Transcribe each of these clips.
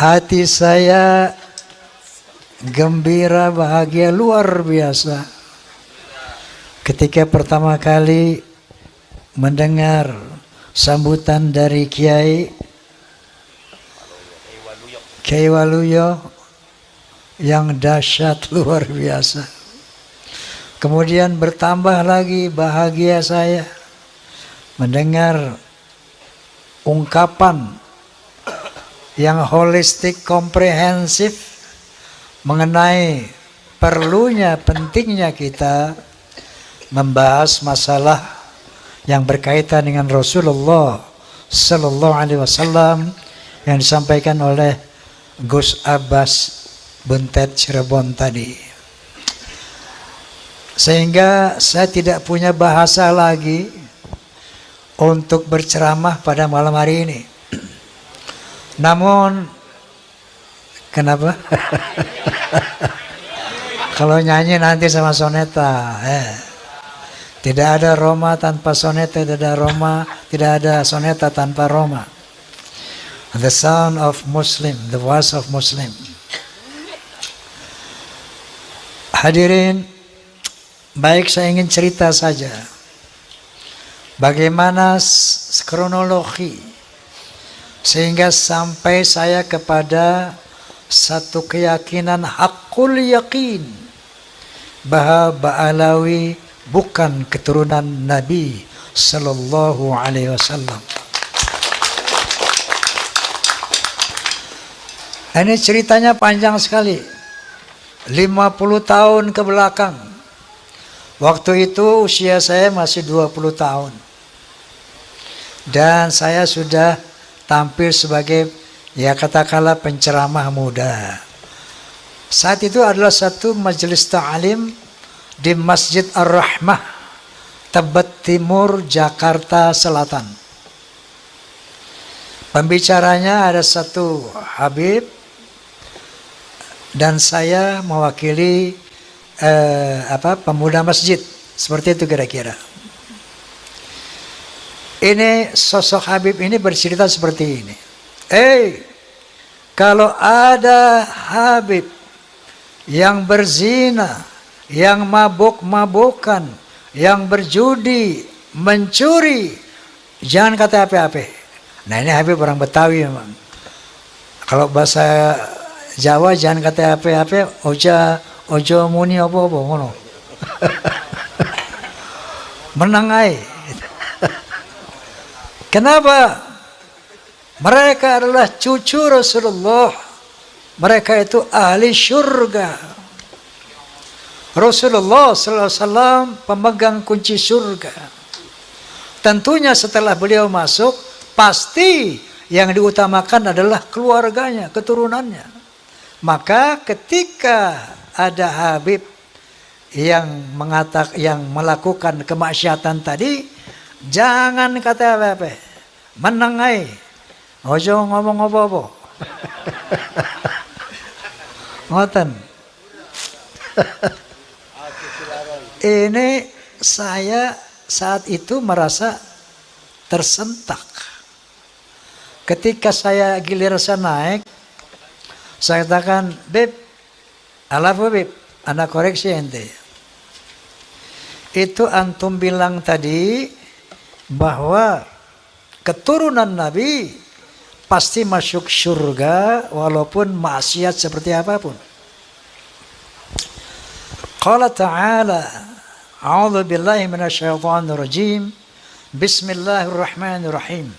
Hati saya gembira, bahagia luar biasa ketika pertama kali mendengar sambutan dari Kiai Waluyo yang dahsyat luar biasa. Kemudian bertambah lagi bahagia saya mendengar ungkapan yang holistik, komprehensif mengenai perlunya, pentingnya kita membahas masalah yang berkaitan dengan Rasulullah Sallallahu Alaihi Wasallam yang disampaikan oleh Gus Abbas Buntet Cirebon tadi. Sehingga saya tidak punya bahasa lagi untuk berceramah pada malam hari ini. Namun, kenapa? Kalau nyanyi nanti sama soneta. Tidak ada Roma tanpa soneta, tidak ada Roma, tidak ada soneta tanpa Roma. The sound of Muslim, the voice of Muslim. Hadirin, baik saya ingin cerita saja. Bagaimana kronologi sehingga sampai saya kepada satu keyakinan hakul yakin bahwa Ba'alawi bukan keturunan Nabi Sallallahu Alaihi Wasallam. Ini ceritanya panjang sekali, 50 tahun ke belakang. Waktu itu usia saya masih 20 tahun dan saya sudah tampil sebagai, ya katakanlah, penceramah muda. Saat itu adalah satu majelis ta'lim di Masjid Ar-Rahmah, Tebet Timur, Jakarta Selatan. Pembicaranya ada satu Habib dan saya mewakili pemuda masjid. Seperti itu kira-kira. Ini sosok Habib ini bercerita seperti ini. Kalau ada Habib yang berzina, yang mabuk-mabukan, yang berjudi, mencuri, jangan kata apa-apa. Nah, ini Habib orang Betawi memang. Kalau bahasa Jawa jangan kata apa-apa, ojo muni apa-apa ngono. Menangai. Kenapa? Mereka adalah cucu Rasulullah. Mereka itu ahli surga. Rasulullah SAW pemegang kunci surga. Tentunya setelah beliau masuk, pasti yang diutamakan adalah keluarganya, keturunannya. Maka ketika ada Habib yang melakukan kemaksiatan tadi, jangan kata apa-apa, menengai, ojo ngomong apa-apa. Ngoten. Ini saya saat itu merasa tersentak. Ketika saya giliran naik, saya katakan, Beb, alafu Beb, anak koreksi ente. Itu antum bilang tadi bahwa keturunan Nabi pasti masuk surga walaupun maksiat seperti apapun. Qala ta'ala, a'udzu billahi minasyaitonir rajim. Bismillahirrahmanirrahim.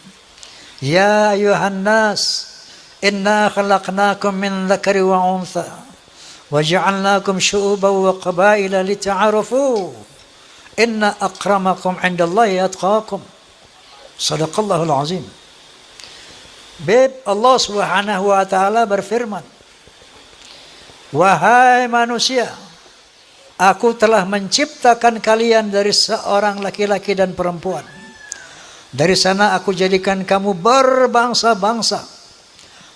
Ya ayuhan nas, inna khalaqnakum min dzakari wa untha wa ja'alnakum syu'uban wa qabaila lita'arafu. Inna akramakum 'indallahi atqakum. Shadaqallahul azim. Beb, Allah Subhanahu wa taala berfirman, wahai manusia, aku telah menciptakan kalian dari seorang laki-laki dan perempuan. Dari sana aku jadikan kamu berbangsa-bangsa.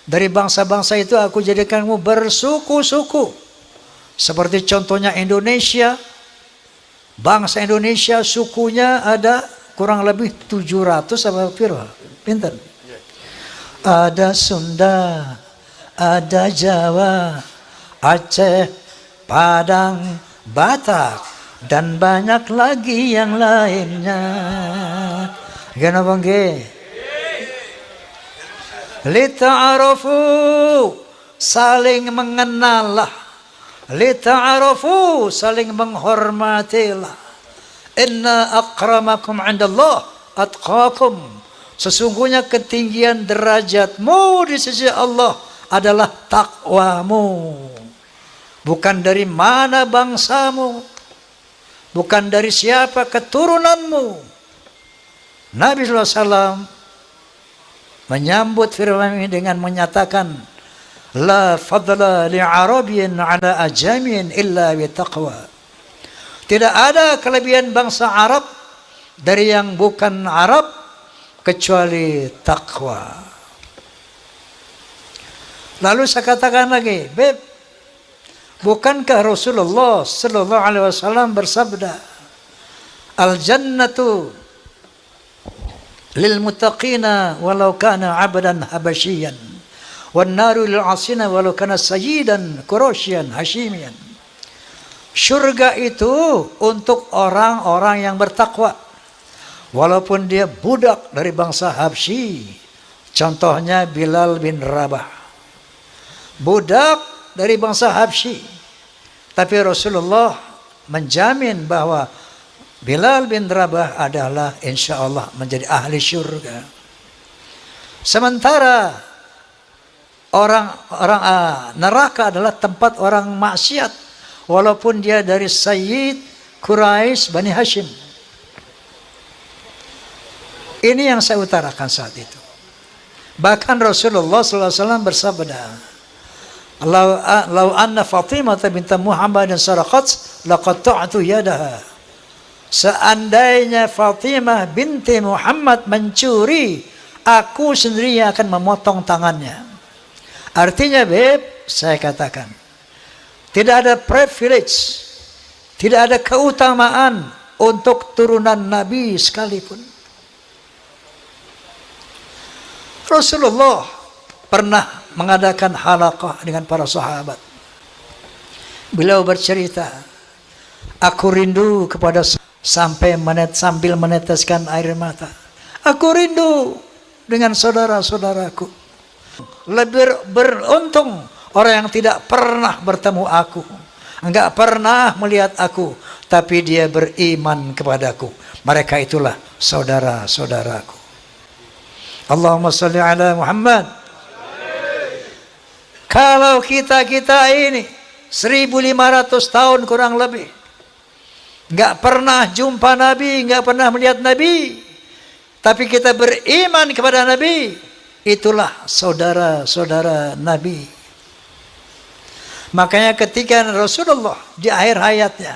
Dari bangsa-bangsa itu aku jadikan kamu bersuku-suku. Seperti contohnya Indonesia. Bangsa Indonesia sukunya ada kurang lebih 700 apa piro? Pinten? Ada Sunda, ada Jawa, Aceh, Padang, Batak, dan banyak lagi yang lainnya. Kenapa nggih? Lita'arafu, saling mengenallah. Lita'arafu, saling menghormatilah. Inna akramakum 'indallah atqakum. Sesungguhnya ketinggian derajatmu di sisi Allah adalah takwamu. Bukan dari mana bangsamu, bukan dari siapa keturunanmu. Nabi SAW menyambut firman ini dengan menyatakan, La fadla li'arabiyyin ala ajamin illa bitaqwa. Tidak ada kelebihan bangsa Arab dari yang bukan Arab kecuali takwa. Lalu saya katakan lagi, Beb, bukankah Rasulullah sallallahu alaihi wasallam bersabda, Al-jannatu lil muttaqina walau kana 'abdan habasyian, wan naru lil 'asina walau kana sayyidan quraisyan hashimian. Surga itu untuk orang-orang yang bertakwa, walaupun dia budak dari bangsa Habsyi. Contohnya Bilal bin Rabah, budak dari bangsa Habsyi, tapi Rasulullah menjamin bahwa Bilal bin Rabah adalah insya Allah menjadi ahli surga. Sementara orang neraka adalah tempat orang maksiat, walaupun dia dari Sayyid Quraisy Bani Hashim. Ini yang saya utarakan saat itu. Bahkan Rasulullah SAW bersabda, Lau anna Fatimah binti Muhammadin saraqat laqatta'tu yadaha. Seandainya Fatimah binti Muhammad mencuri, aku sendiri yang akan memotong tangannya. Artinya, Beb, saya katakan, tidak ada privilege, tidak ada keutamaan untuk turunan Nabi sekalipun. Rasulullah pernah mengadakan halaqah dengan para sahabat. Beliau bercerita, aku rindu kepada sampai sambil meneteskan air mata. Aku rindu dengan saudara-saudaraku. Lebih beruntung orang yang tidak pernah bertemu aku, enggak pernah melihat aku, tapi dia beriman kepadaku. Mereka itulah saudara-saudaraku. Allahumma salli ala Muhammad. Kalau kita ini 1500 tahun kurang lebih enggak pernah jumpa Nabi, enggak pernah melihat Nabi, tapi kita beriman kepada Nabi, itulah saudara-saudara Nabi. Makanya ketika Rasulullah di akhir hayatnya,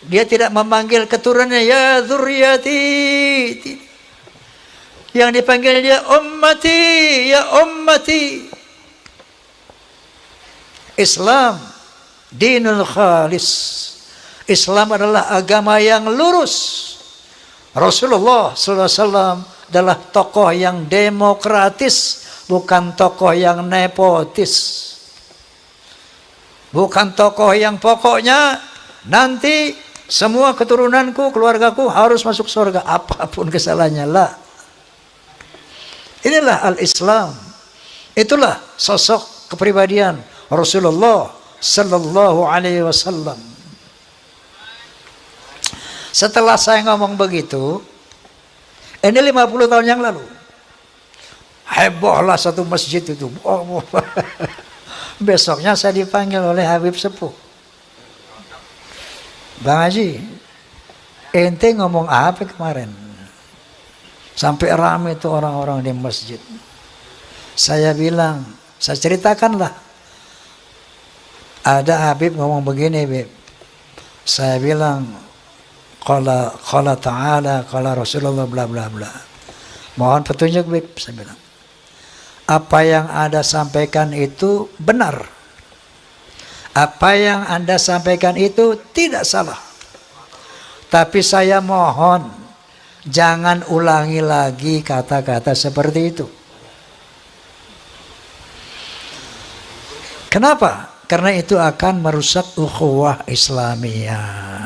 dia tidak memanggil keturunannya ya dzurriyyati. Yang dipanggil dia ummati, ya ummati. Islam dinul khalis. Islam adalah agama yang lurus. Rasulullah SAW adalah tokoh yang demokratis, bukan tokoh yang nepotis. Bukan tokoh yang pokoknya nanti semua keturunanku, keluargaku harus masuk surga apapun kesalahannya lah. Inilah al-Islam. Itulah sosok kepribadian Rasulullah sallallahu alaihi wasallam. Setelah saya ngomong begitu, ini 50 tahun yang lalu, hebohlah satu masjid itu. Besoknya saya dipanggil oleh Habib Sepuh. Bang Haji, ente ngomong apa kemarin? Sampai ramai itu orang-orang di masjid. Saya bilang, saya ceritakanlah. Ada Habib ngomong begini, Habib. Saya bilang, qala ta'ala, qala Rasulullah, bla bla bla. Mohon petunjuk, Habib, saya bilang. Apa yang Anda sampaikan itu benar. Apa yang Anda sampaikan itu tidak salah. Tapi saya mohon, Jangan ulangi lagi kata-kata seperti itu. Kenapa? Karena itu akan merusak ukhuwah Islamiyah.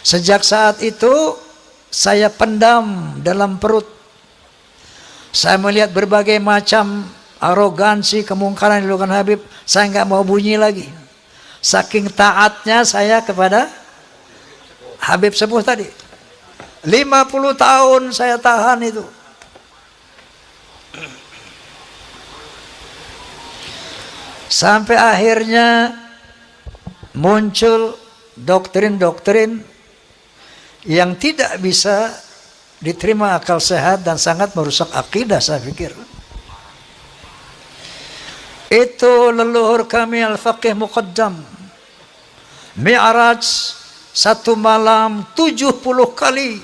Sejak saat itu saya pendam dalam perut. Saya melihat berbagai macam arogansi, kemungkaran yang dilakukan Habib. Saya nggak mau bunyi lagi. Saking taatnya saya kepada Habib Sepuh tadi. 50 tahun saya tahan itu. Sampai akhirnya muncul doktrin-doktrin yang tidak bisa diterima akal sehat dan sangat merusak akidah, saya pikir. Itu leluhur kami Al-Faqih Muqaddam. Mi'raj satu malam 70 kali.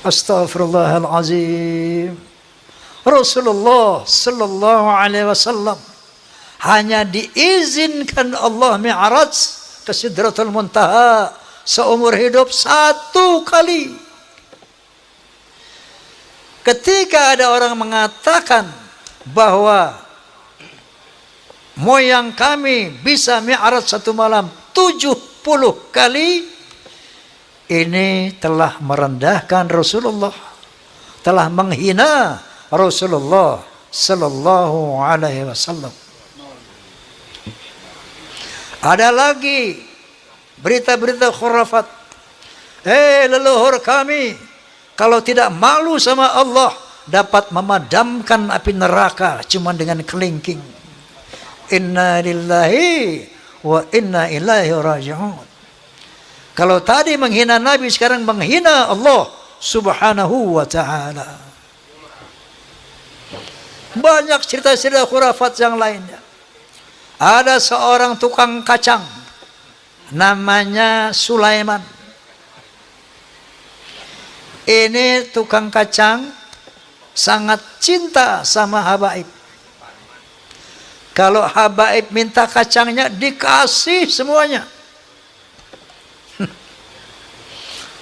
Astaghfirullahalazim. Rasulullah sallallahu alaihi wasallam hanya diizinkan Allah Mi'raj ke Sidratul Muntaha seumur hidup 1 kali. Ketika ada orang mengatakan bahwa moyang kami bisa Mi'raj 1 malam 70 kali, ini telah merendahkan Rasulullah, telah menghina Rasulullah sallallahu alaihi wasallam. Ada lagi berita-berita khurafat. Leluhur kami kalau tidak malu sama Allah dapat memadamkan api neraka cuma dengan kelingking. Inna lillahi wa inna ilaihi raji'un. Kalau tadi menghina Nabi, sekarang menghina Allah subhanahu wa ta'ala. Banyak cerita-cerita khurafat yang lainnya. Ada seorang tukang kacang namanya Sulaiman. Ini tukang kacang sangat cinta sama habaib. Kalau habaib minta kacangnya dikasih semuanya.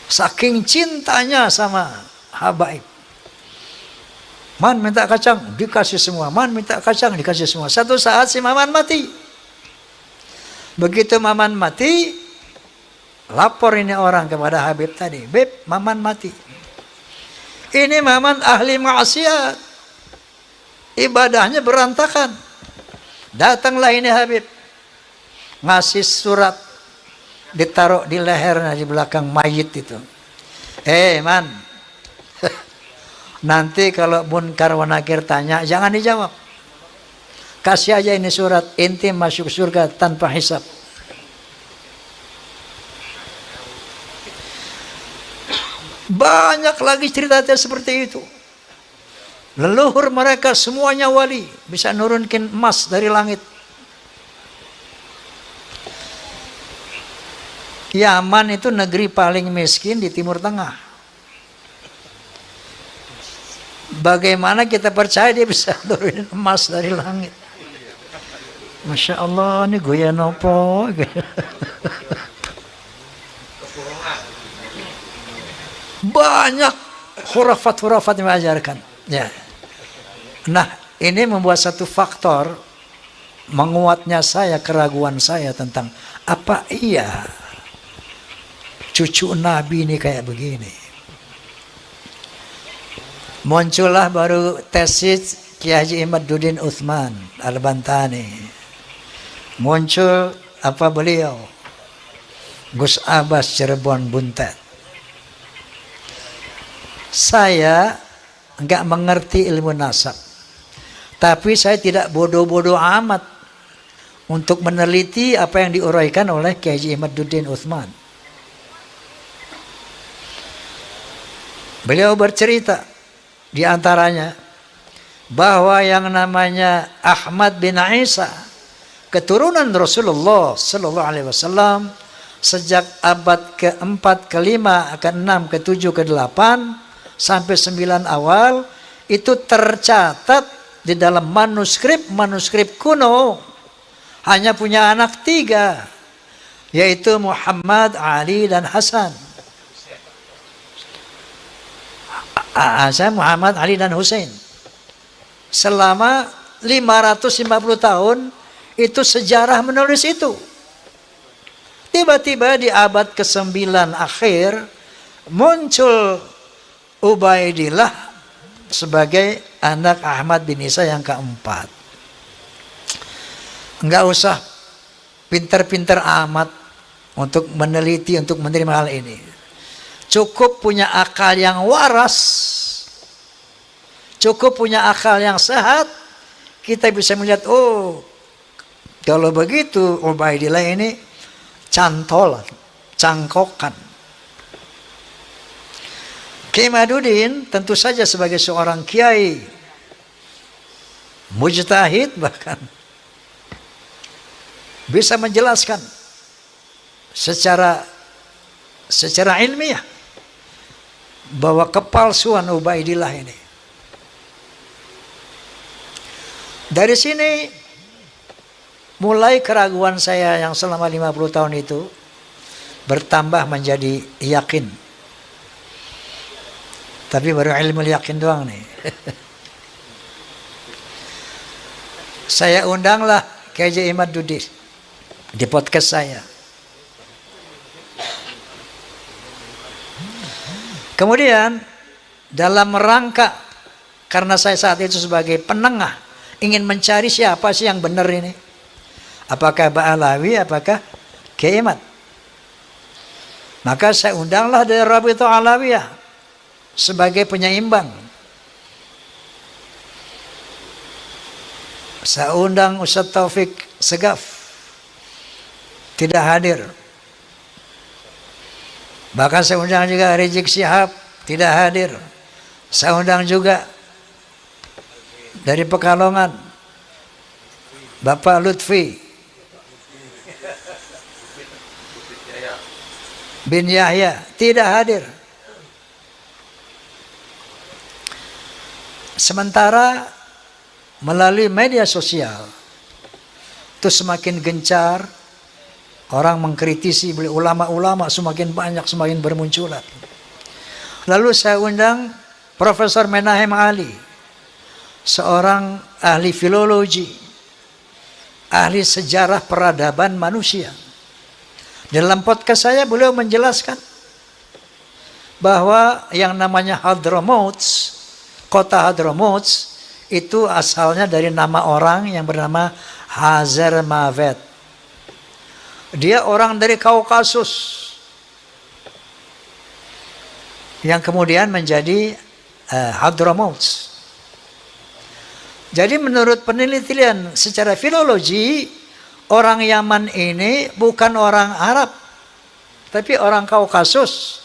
Saking cintanya sama habaib. Man minta kacang, dikasih semua. Man minta kacang, dikasih semua. Satu saat si Maman mati. Begitu Maman mati, lapor ini orang kepada Habib tadi. Beb, Maman mati. Ini Maman ahli maksiat. Ibadahnya berantakan. Datanglah ini Habib. Ngasih surat. Ditaruh di lehernya di belakang mayit itu. Man. Nanti kalau Munkar wa Nakir tanya, jangan dijawab. Kasih aja ini surat, inti masuk surga tanpa hisab. Banyak lagi cerita seperti itu. Leluhur mereka semuanya wali, bisa nurunkin emas dari langit. Yaman itu negeri paling miskin di Timur Tengah. Bagaimana kita percaya dia bisa turunin emas dari langit? Masya Allah, ini goyang apa? Banyak khurafat-khurafat yang mengajarkan. Ya. Nah, ini membuat satu faktor menguatnya saya, keraguan saya tentang apa iya cucu Nabi ini kayak begini. Muncullah baru tesis Kiai Haji Imaduddin Utsman Al-Bantani. Muncul apa beliau? Gus Abbas Cirebon Buntet. Saya enggak mengerti ilmu nasab. Tapi saya tidak bodoh-bodoh amat untuk meneliti apa yang diuraikan oleh Kiai Haji Imaduddin Utsman. Beliau bercerita di antaranya bahwa yang namanya Ahmad bin Isa, keturunan Rasulullah sallallahu alaihi wasallam, sejak abad ke-4, ke-5, ke-6, ke-7, ke-8 sampai 9 awal itu tercatat di dalam manuskrip kuno, hanya punya anak 3. yaitu Muhammad, Ali, dan Hasan. Muhammad, Ali, dan Hussein. Selama 550 tahun itu sejarah menulis itu. Tiba-tiba di abad ke-9 akhir muncul Ubaidillah sebagai anak Ahmad bin Isa yang keempat. Enggak usah pinter-pinter amat untuk meneliti, untuk menerima hal ini. Cukup punya akal yang waras, cukup punya akal yang sehat, kita bisa melihat, oh, kalau begitu Ubaidillah ini cantolan, cangkokan. Kiai Madudin tentu saja sebagai seorang kiai, mujtahid bahkan, bisa menjelaskan secara ilmiah bahwa kepalsuan Ubaidillah ini. Dari sini mulai keraguan saya yang selama 50 tahun itu bertambah menjadi yakin. Tapi baru ilmu yakin doang nih. Saya undanglah Kiai Imad Dudi di podcast saya. Kemudian dalam rangka, karena saya saat itu sebagai penengah ingin mencari siapa sih yang benar ini, apakah Ba'alawi, apakah Kiai Imad, maka saya undanglah dari Rabithah Alawiyah sebagai penyeimbang. Saya undang Ustaz Taufik Segaf, tidak hadir. Bahkan saya undang juga Rizik Syihab, tidak hadir. Saya undang juga dari Pekalongan Bapak Lutfi bin Yahya, tidak hadir. Sementara melalui media sosial itu semakin gencar, orang mengkritisi ulama-ulama semakin banyak, semakin bermunculan. Lalu saya undang Profesor Menahem Ali, seorang ahli filologi, ahli sejarah peradaban manusia. Dalam podcast saya beliau menjelaskan bahwa yang namanya Hadramaut, kota Hadramaut itu asalnya dari nama orang yang bernama Hazarmaved. Dia orang dari Kaukasus yang kemudian menjadi Hadramaut. Jadi menurut penelitian secara filologi, orang Yaman ini bukan orang Arab, tapi orang Kaukasus.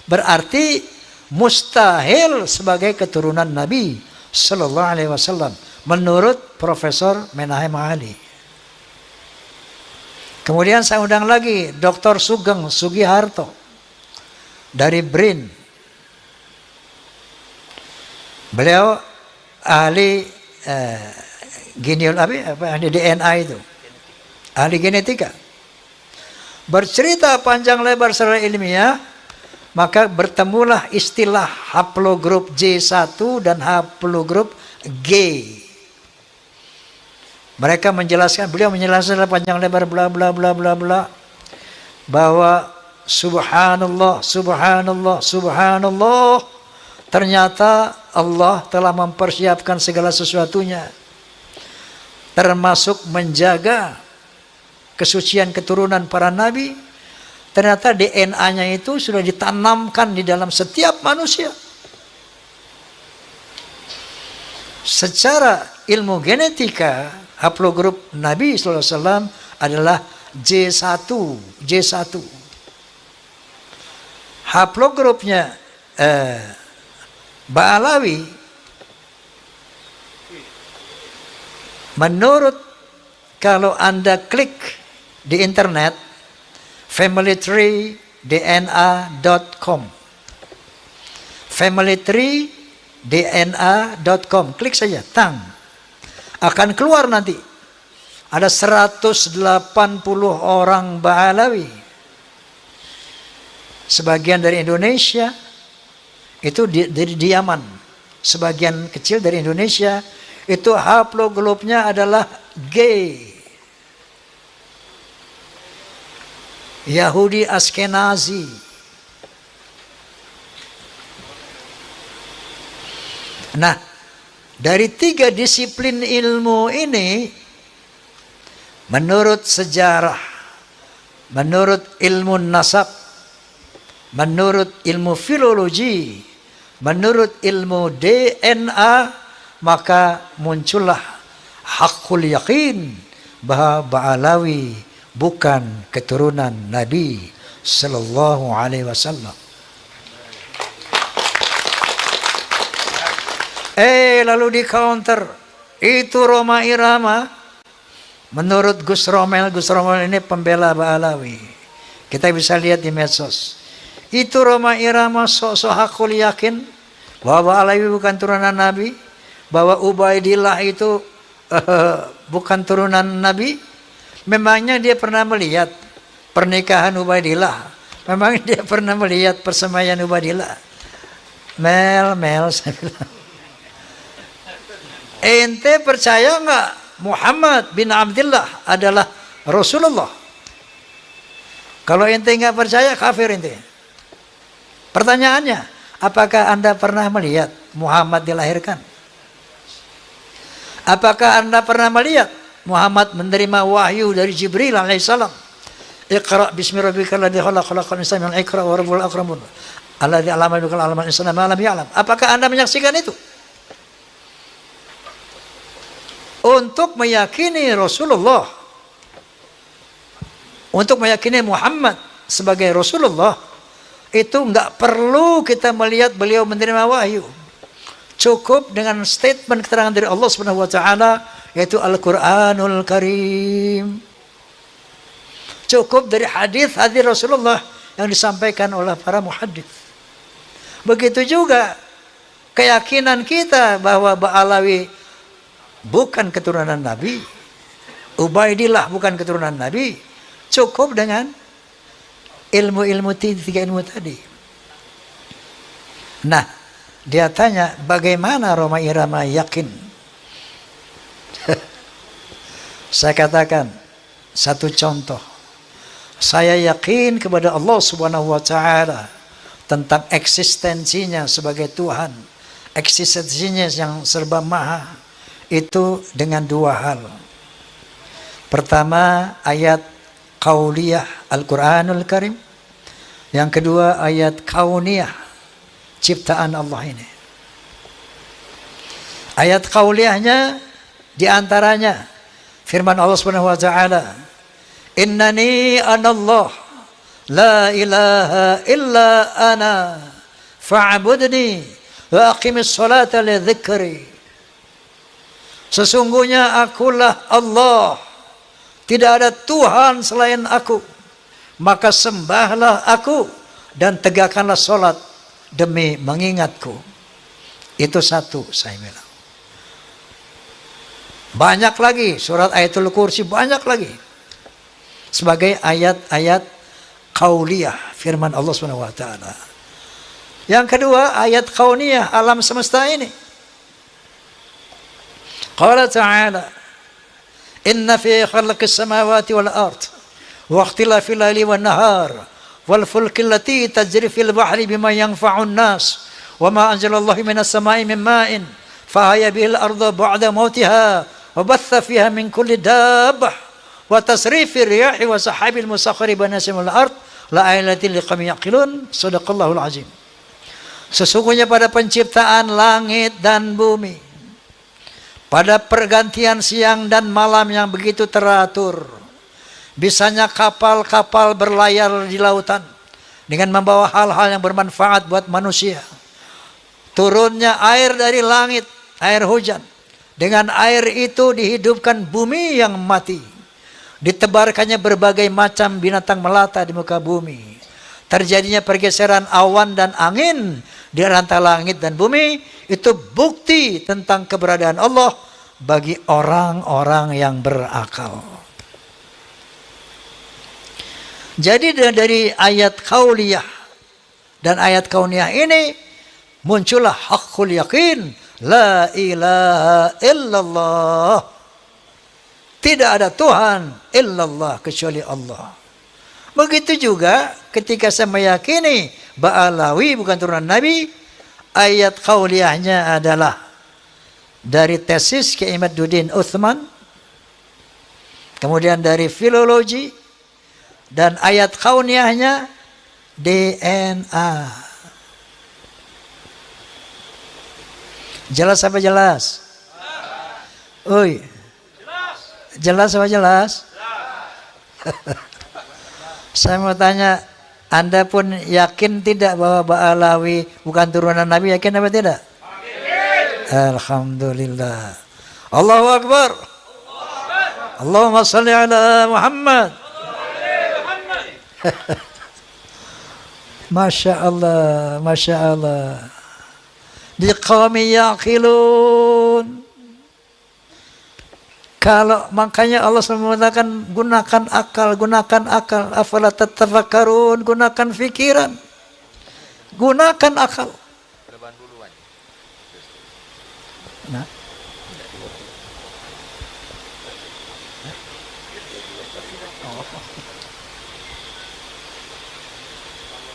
Berarti mustahil sebagai keturunan Nabi Sallallahu Alaihi Wasallam menurut Profesor Menahem Ali. Kemudian saya undang lagi Dr. Sugeng Sugiharto dari BRIN. Beliau ahli ahli DNA itu, ahli genetika. Bercerita panjang lebar secara ilmiah, maka bertemulah istilah haplogrup J1 dan haplogrup G. Mereka menjelaskan, beliau menjelaskan panjang lebar bla bla bla bla bla, bahwa subhanallah, subhanallah, subhanallah, ternyata Allah telah mempersiapkan segala sesuatunya, termasuk menjaga kesucian keturunan para nabi. Ternyata DNA-nya itu sudah ditanamkan di dalam setiap manusia. Secara ilmu genetika, haplogrup Nabi SAW adalah J1. Haplogrupnya Ba'alawi, menurut kalau Anda klik di internet familytreedna.com, familytreedna.com, klik saja, akan keluar nanti ada 180 orang Ba'alawi. Sebagian dari Indonesia, itu dari Yaman. Sebagian kecil dari Indonesia, itu haploglobnya adalah G. Yahudi Askenazi. Nah, dari 3 disiplin ilmu ini, menurut sejarah, menurut ilmu nasab, menurut ilmu filologi, menurut ilmu DNA, maka muncullah hakul yakin bahwa Ba'alawi bukan keturunan Nabi Sallallahu Alaihi Wasallam. Lalu di counter itu Roma Irama. Menurut Gus Romel ini pembela Ba'alawi. Kita bisa lihat di medsos. Itu Roma Irama sok-sok hakul yakin bahwa Ba'alawi bukan turunan Nabi, bahwa Ubaidillah itu bukan turunan Nabi. Memangnya dia pernah melihat pernikahan Ubaidillah? Memang dia pernah melihat persemaian Ubaidillah? Mel, saya bilang. Ente percaya nggak Muhammad bin Abdullah adalah Rasulullah? Kalau ente nggak percaya, kafir ente. Pertanyaannya, apakah Anda pernah melihat Muhammad dilahirkan? Apakah Anda pernah melihat Muhammad menerima wahyu dari Jibril alaihissalam? Iqra bismi rabbikal ladzi khalaq, khalaqal insana min 'alaq, wa rabbul akramun alladzi 'allama bil qalam 'allama al-insana ma lam ya'lam. Apakah Anda menyaksikan itu? Untuk meyakini Rasulullah, untuk meyakini Muhammad sebagai Rasulullah, itu nggak perlu kita melihat beliau menerima wahyu. Cukup dengan statement keterangan dari Allah Subhanahu wa taala, yaitu Al-Qur'anul Karim. Cukup dari hadis-hadis Rasulullah yang disampaikan oleh para muhaddits. Begitu juga keyakinan kita bahwa Ba'alawi bukan keturunan Nabi, Ubaidillah bukan keturunan Nabi, cukup dengan ilmu-ilmu 3 ilmu tadi. Nah, dia tanya, bagaimana Roma Irama yakin? Saya katakan, satu contoh. Saya yakin kepada Allah Subhanahu wa taala tentang eksistensinya sebagai Tuhan, eksistensinya yang serba maha. Itu dengan 2 hal. Pertama, ayat qauliyah Al-Quranul Karim. Yang kedua, ayat kauniyah, ciptaan Allah ini. Ayat qauliyahnya diantaranya firman Allah Subhanahu wa taala, innani anallah la ilaha illa ana fa'budni wa aqimis salata li dzikri. Sesungguhnya akulah Allah, tidak ada Tuhan selain aku, maka sembahlah aku dan tegakkanlah solat demi mengingatku. Itu satu, saya bilang. Banyak lagi, surat Ayatul Kursi banyak lagi. Sebagai ayat-ayat qauliyah, firman Allah SWT. Yang kedua, ayat kauniyah, alam semesta ini. Qala ta'ala, inna fi khalqis samawati wal ard wa ikhtilafil laili wan nahar wal fulki allati tajri fil bahri bima yanfa'un nas wa ma anzalallahu minas samai min ma'in fahaya bihil arda ba'da mautiha wa batha fiha min kulli dabbah wa tasrifir riyahi wa sahabil musakhkhari baina samai wal ard la ayatin liqaumin yaqilun. Shadaqallahul azim. Sesungguhnya pada penciptaan langit dan bumi, pada pergantian siang dan malam yang begitu teratur, bisanya kapal-kapal berlayar di lautan dengan membawa hal-hal yang bermanfaat buat manusia. Turunnya air dari langit, air hujan. Dengan air itu dihidupkan bumi yang mati. Ditebarkannya berbagai macam binatang melata di muka bumi. Terjadinya pergeseran awan dan angin di antara langit dan bumi, itu bukti tentang keberadaan Allah bagi orang-orang yang berakal. Jadi dari ayat qauliyah dan ayat kauniyah ini muncullah haqqul yakin, la ilaha illallah. Tidak ada Tuhan illallah kecuali Allah. Begitu juga ketika saya meyakini Ba'alawi bukan turunan Nabi, ayat qauliyahnya adalah dari tesis Kiai Imaduddin Utsman, kemudian dari filologi, dan ayat kauniyahnya DNA. Jelas apa jelas? Oi. Jelas apa jelas? Saya mau tanya, Anda pun yakin tidak bahwa Ba'alawi bukan turunan Nabi? Yakin apa tidak? Alhamdulillah. Allahu Akbar. Allahumma salli ala Muhammad. Masya Allah, Masya Allah. Liqawmi yaqilun. Kalau makanya Allah SWT mengatakan gunakan akal, gunakan akal. Afala tatafakkarun, gunakan fikiran. Gunakan akal. Nah.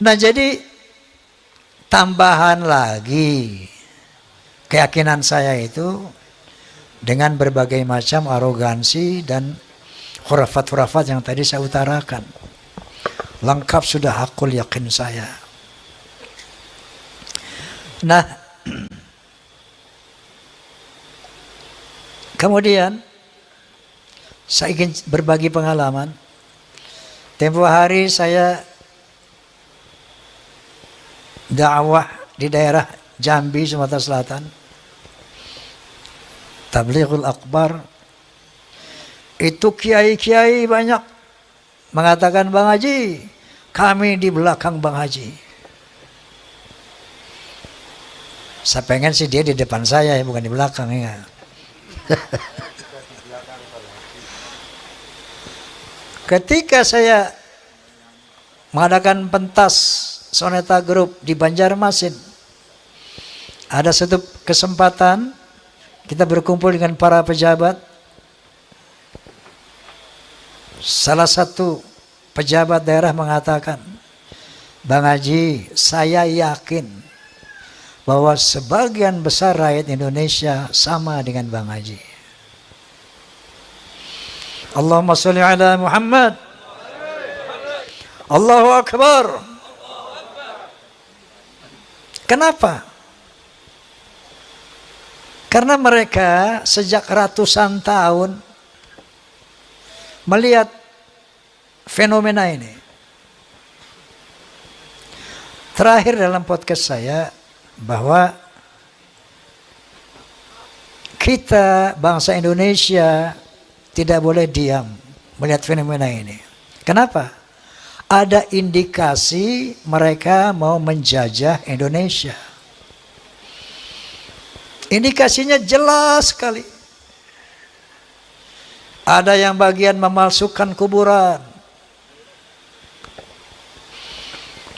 Nah, jadi tambahan lagi keyakinan saya itu dengan berbagai macam arogansi dan khurafat-khurafat yang tadi saya utarakan. Lengkap sudah hakul yakin saya. Nah, kemudian saya ingin berbagi pengalaman. Tempo hari saya dakwah di daerah Jambi, Sumatera Selatan. Tablighul Akbar. Itu kiai-kiai banyak mengatakan, Bang Haji, kami di belakang Bang Haji. Saya pengen sih dia di depan saya, bukan di belakang ya. Ketika saya mengadakan pentas Soneta Group di Banjarmasin, ada satu kesempatan kita berkumpul dengan para pejabat. Salah satu pejabat daerah mengatakan, Bang Haji, saya yakin bahwa sebagian besar rakyat Indonesia sama dengan Bang Haji. Allahumma sholli ala Muhammad. Allahu Akbar. Kenapa? Karena mereka sejak ratusan tahun melihat fenomena ini. Terakhir dalam podcast saya bahwa kita bangsa Indonesia tidak boleh diam melihat fenomena ini. Kenapa? Ada indikasi mereka mau menjajah Indonesia. Indikasinya jelas sekali. Ada yang bagian memalsukan kuburan.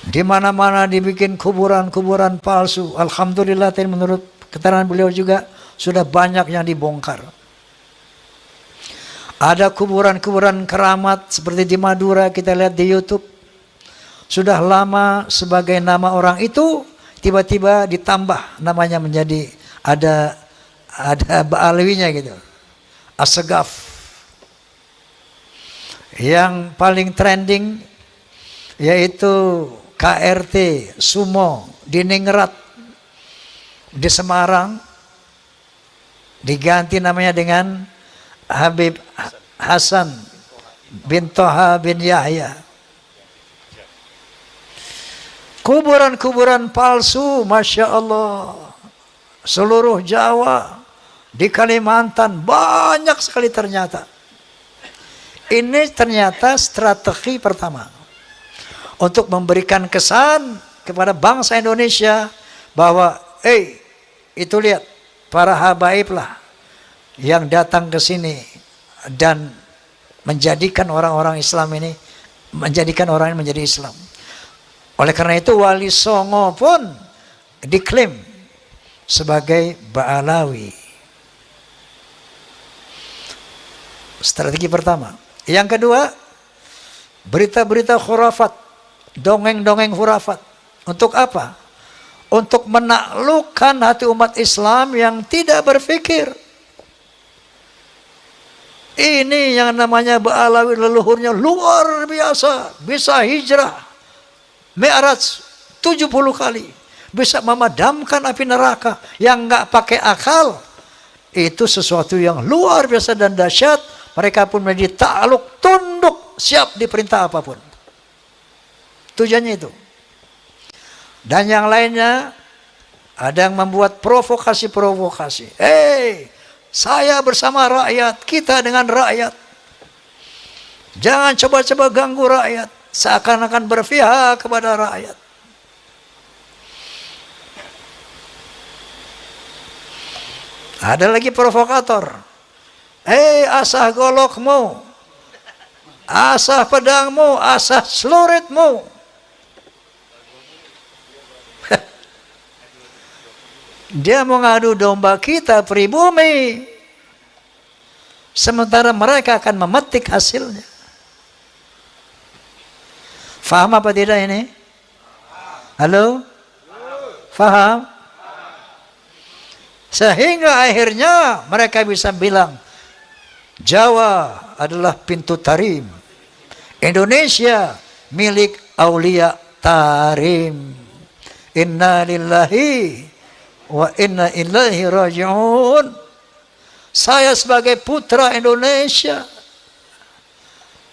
Di mana-mana dibikin kuburan-kuburan palsu. Alhamdulillah, menurut keterangan beliau juga sudah banyak yang dibongkar. Ada kuburan-kuburan keramat seperti di Madura, kita lihat di YouTube. Sudah lama sebagai nama orang itu, tiba-tiba ditambah namanya menjadi ada Ba'alawinya gitu. Asegaf. Yang paling trending yaitu KRT Sumo di Ningrat di Semarang, diganti namanya dengan Habib Hasan bin Toha bin Yahya. Kuburan-kuburan palsu, Masya Allah. Seluruh Jawa, di Kalimantan, banyak sekali ternyata. Ini ternyata strategi pertama. Untuk memberikan kesan kepada bangsa Indonesia bahwa, itu lihat, para habaib lah yang datang ke sini dan menjadikan orang-orang Islam ini, menjadikan orang ini menjadi Islam. Oleh karena itu Wali Songo pun diklaim sebagai Ba'alawi. Strategi pertama. Yang kedua, berita-berita khurafat, dongeng-dongeng khurafat. Untuk apa? Untuk menaklukkan hati umat Islam yang tidak berpikir. Ini yang namanya Ba'alawi, leluhurnya luar biasa. Bisa hijrah, Mi'raj 70 kali. Bisa memadamkan api neraka yang nggak pakai akal. Itu sesuatu yang luar biasa dan dahsyat. Mereka pun menjadi takluk, tunduk, siap diperintah apapun. Tujuannya itu. Dan yang lainnya, ada yang membuat provokasi-provokasi. Saya bersama rakyat, kita dengan rakyat. Jangan coba-coba ganggu rakyat. Seakan-akan berpihak kepada rakyat. Ada lagi provokator. Asah golokmu, asah pedangmu, asah celuritmu. Dia mau ngadu domba kita pribumi. Sementara mereka akan memetik hasilnya. Faham apa tidak ini? Halo? Faham? Sehingga akhirnya mereka bisa bilang, Jawa adalah pintu tarim. Indonesia milik Aulia Tarim. Inna lillahi wa inna ilaihi raji'un. Saya sebagai putra Indonesia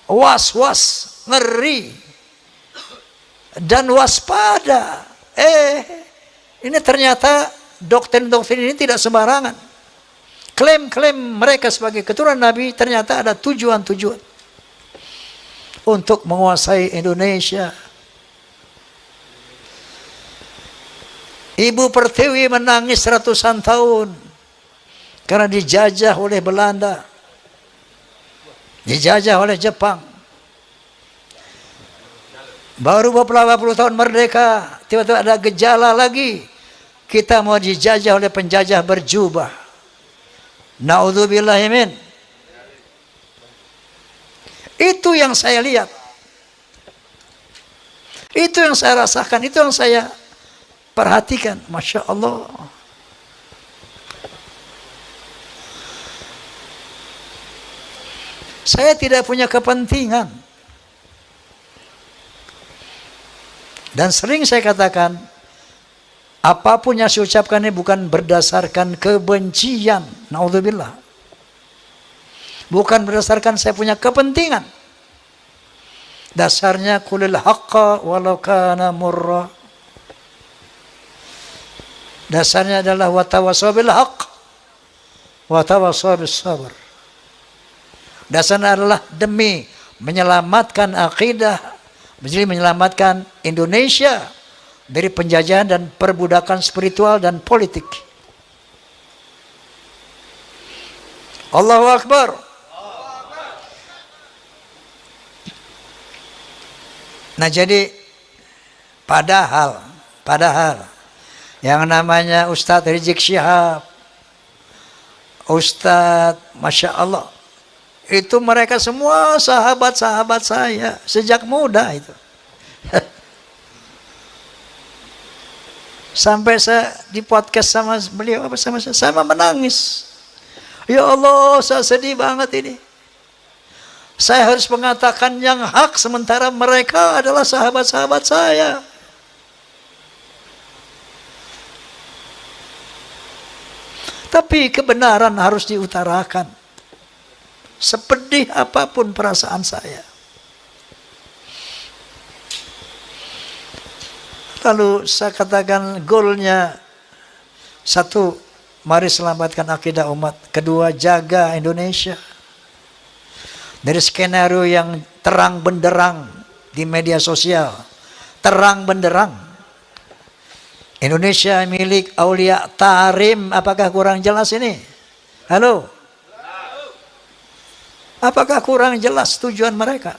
was-was, ngeri dan waspada. Ini ternyata doktrin-doktrin ini tidak sembarangan. Klaim-klaim mereka sebagai keturunan Nabi ternyata ada tujuan-tujuan untuk menguasai Indonesia. Ibu Pertiwi menangis ratusan tahun karena dijajah oleh Belanda, dijajah oleh Jepang. Baru beberapa puluh tahun merdeka, tiba-tiba ada gejala lagi. Kita mau dijajah oleh penjajah berjubah. Na'udzubillahimin. Itu yang saya lihat. Itu yang saya rasakan. Itu yang saya perhatikan. Masya Allah. Saya tidak punya kepentingan. Dan sering saya katakan, apapun yang saya ucapkan ini bukan berdasarkan kebencian. Na'udzubillah. Bukan berdasarkan saya punya kepentingan. Dasarnya kulil haqqa walau kana murra. Dasarnya adalah watawasaw bil haqq watawasaw bis sabr. Dasarnya adalah demi menyelamatkan akidah, jadi menyelamatkan Indonesia dari penjajahan dan perbudakan spiritual dan politik. Allahu Akbar. Nah jadi padahal yang namanya Ustadz Rizik Syihab, Ustadz Masya Allah, itu mereka semua sahabat-sahabat saya sejak muda itu. Sampai saya di podcast sama beliau sama saya menangis. Ya Allah, saya sedih banget ini. Saya harus mengatakan yang hak sementara mereka adalah sahabat-sahabat saya. Tapi kebenaran harus diutarakan. Sepedih apapun perasaan saya. Lalu saya katakan goalnya, satu, mari selamatkan akidah umat. Kedua, jaga Indonesia dari skenario yang terang benderang di media sosial. Terang benderang. Indonesia milik Aulia Tarim. Apakah kurang jelas ini? Halo? Apakah kurang jelas tujuan mereka?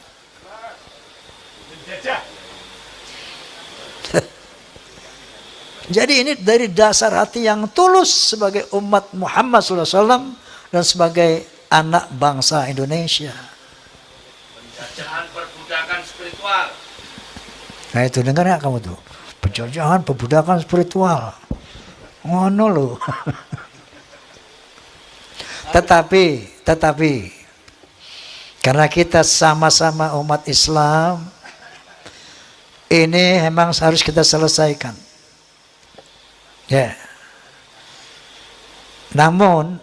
Jadi ini dari dasar hati yang tulus sebagai umat Muhammad SAW dan sebagai anak bangsa Indonesia. Penjajahan perbudakan spiritual. Nah itu dengar ya kamu tuh. Penjajahan perbudakan spiritual. Ngono loh. Tetapi karena kita sama-sama umat Islam, ini memang harus kita selesaikan. Ya. Namun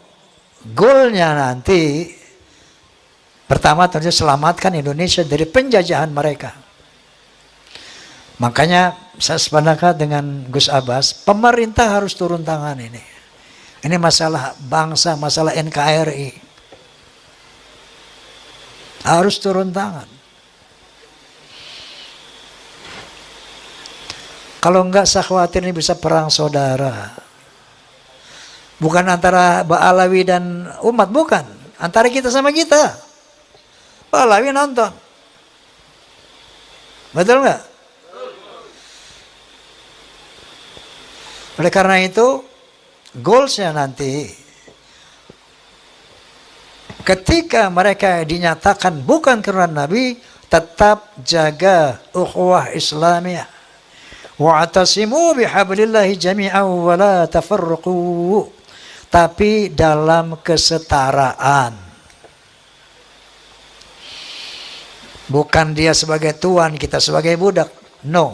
goalnya nanti pertama tentu selamatkan Indonesia dari penjajahan mereka. Makanya saya sependapat dengan Gus Abbas, pemerintah harus turun tangan ini. Ini masalah bangsa, masalah NKRI. Harus turun tangan. Kalau enggak saya khawatir ini bisa perang saudara. Bukan antara Ba'alawi dan umat, bukan. Antara kita sama kita. Ba'alawi nonton. Betul enggak? Oleh karena itu, goalsnya nanti, ketika mereka dinyatakan bukan keturunan Nabi, tetap jaga ukhuwah Islamiyah. Wa'tasimu bihablillahi jami'an wa la tafarruqu. Tapi dalam kesetaraan. Bukan dia sebagai tuan, kita sebagai budak. No.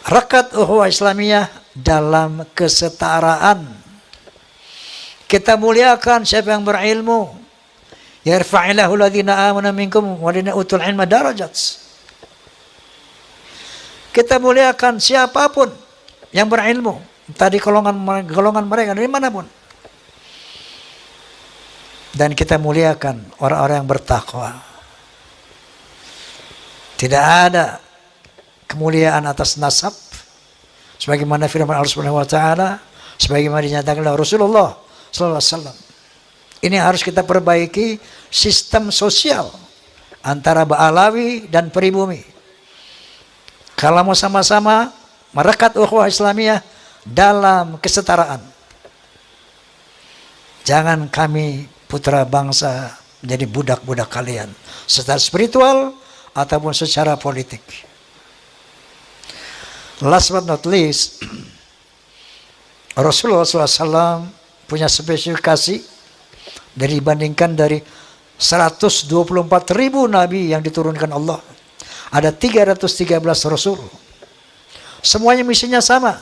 Rakat ukhuwah Islamiyah dalam kesetaraan. Kita muliakan siapa yang berilmu. Yarfa'illahu alladhina amanu minkum walladhina utul ilma darajat. Kita muliakan siapapun yang berilmu. Tadi golongan mereka dari manapun. Dan kita muliakan orang-orang yang bertakwa. Tidak ada kemuliaan atas nasab. Sebagaimana firman Allah Subhanahu wa taala, sebagaimana dinyatakan oleh Rasulullah sallallahu alaihi wasallam. Ini harus kita perbaiki sistem sosial antara Ba'alawi dan pribumi. Kalau mau sama-sama merekat ukhuwah Islamiyah dalam kesetaraan. Jangan kami putra bangsa menjadi budak-budak kalian. Secara spiritual ataupun secara politik. Last but not least, Rasulullah SAW punya spesifikasi dibandingkan dari 124.000 nabi yang diturunkan Allah. Ada 313 Rasul. Semuanya misinya sama.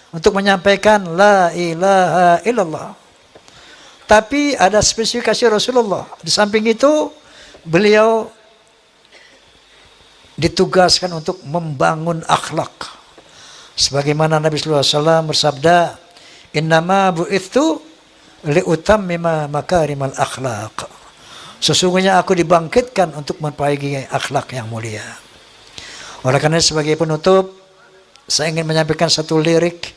Untuk menyampaikan La ilaha illallah. Tapi ada spesifikasi Rasulullah. Di samping itu, beliau ditugaskan untuk membangun akhlak. Sebagaimana Nabi sallallahu alaihi wasallam bersabda, "Innama bu'ithu liutammima makarimal akhlaq." Sesungguhnya aku dibangkitkan untuk memperbaiki akhlak yang mulia. Oleh karena sebagai penutup, saya ingin menyampaikan satu lirik